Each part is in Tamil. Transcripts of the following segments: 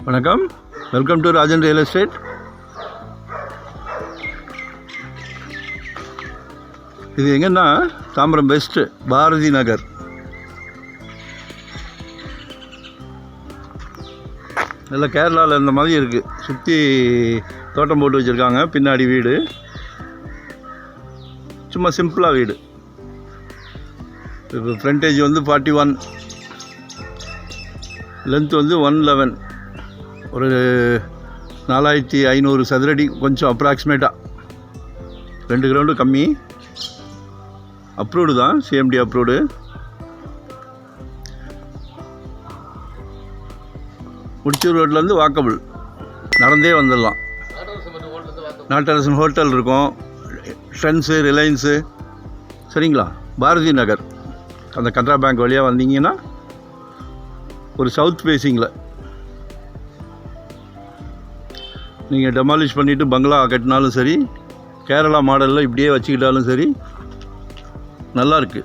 வணக்கம், welcome to Rajan real estate. இது எங்கன்னா தாம்பரம் பெஸ்ட்டு பாரதி நகர். நல்லா கேரளாவில் இந்த மாதிரி இருக்குது. சுற்றி தோட்டம் போட்டு வச்சுருக்காங்க. பின்னாடி வீடு சும்மா சிம்பிளாக வீடு. இப்போ ஃப்ரண்டேஜ் வந்து 41, லென்த் வந்து 111, ஒரு 4500 சதுரடி, கொஞ்சம் அப்ராக்சிமேட்டாக. 2 கிரவுண்டு கம்மி. அப்ரூவ்டு தான், சிஎம்டி அப்ரூவ்டு. முடிச்சூர் ரோட்லேருந்து வாக்கபிள், நடந்தே வந்துடலாம். நாட்டரசன் ஹோட்டல் இருக்கும், ட்ரெண்ட்ஸு, ரிலையன்ஸு. சரிங்களா? பாரதி நகர் அந்த கனரா பேங்க் வழியாக வந்தீங்கன்னா ஒரு சவுத் ஃபேஸிங்கில் நீங்கள் டெமாலிஷ் பண்ணிவிட்டு பங்களா கட்டினாலும் சரி, கேரளா மாடலில் இப்படியே வச்சுக்கிட்டாலும் சரி, நல்லாயிருக்கு.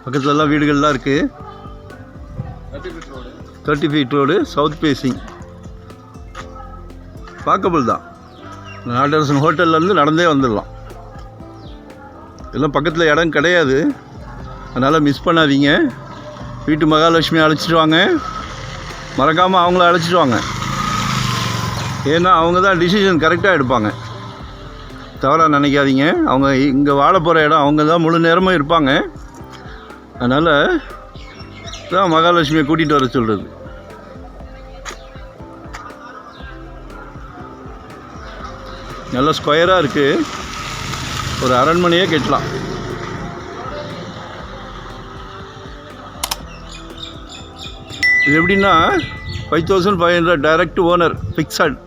பக்கத்துலலாம் வீடுகள்லாம் இருக்குது. 30 feet road, south facing, walkable தான். நாட்டரசன் ஹோட்டல்லேருந்து நடந்தே வந்துடலாம். எல்லாம் பக்கத்தில் இடம் கிடையாது, அதனால் மிஸ் பண்ணாதீங்க. வீட்டு மகாலட்சுமி அழைச்சிட்டு வாங்க, மறக்காமல் அவங்கள அழைச்சிட்டு வாங்க. ஏன்னா அவங்க தான் டிசிஷன் கரெக்டாக எடுப்பாங்க, தவறாக நினைக்காதீங்க. அவங்க இங்கே வாழ போகிற இடம், அவங்க தான் முழு நேரமும் இருப்பாங்க. அதனால் தான் மகாலட்சுமியை கூட்டிகிட்டு வர சொல்கிறது. நல்ல ஸ்கொயராக இருக்குது, ஒரு அரண்மனையே கட்டலாம். இது எப்படின்னா 5500 டைரக்ட் ஓனர் ஃபிக்ஸட்.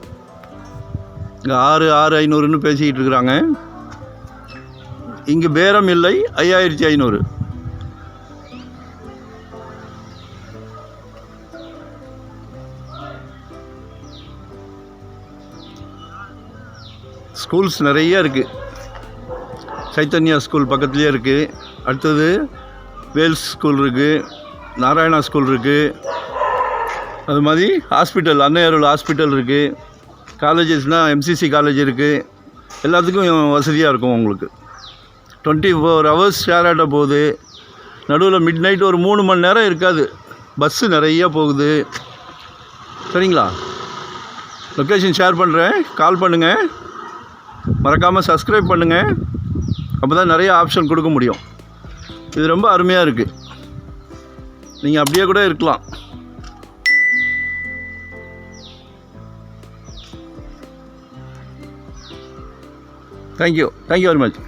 இங்கே 6,500ன்னு பேசிக்கிட்டு இருக்கிறாங்க. இங்கே பேரம் இல்லை, 5500. ஸ்கூல்ஸ் நிறைய இருக்குது. சைத்தன்யா ஸ்கூல் பக்கத்துலேயே இருக்குது. அடுத்தது வேல்ஸ் ஸ்கூல் இருக்குது, நாராயணா ஸ்கூல் இருக்குது. அது மாதிரி ஹாஸ்பிட்டல், அன்னையருள் ஹாஸ்பிட்டல் இருக்குது. காலேஜஸ்னால் எம்சிசி காலேஜ் இருக்குது. எல்லாத்துக்கும் வசதியாக இருக்கும் உங்களுக்கு. 24 ஹவர்ஸ் ஷேர் ஆட்ட போகுது. நடுவில் மிட் நைட் ஒரு 3 மணி நேரம் இருக்காது, பஸ்ஸு நிறைய போகுது. சரிங்களா? லொக்கேஷன் ஷேர் பண்ணுறேன், கால் பண்ணுங்கள். மறக்காமல் சப்ஸ்கிரைப் பண்ணுங்கள், அப்போ தான் நிறைய ஆப்ஷன் கொடுக்க முடியும். இது ரொம்ப அருமையாக இருக்குது. நீங்கள் அப்படியே கூட இருக்கலாம். Thank you very much.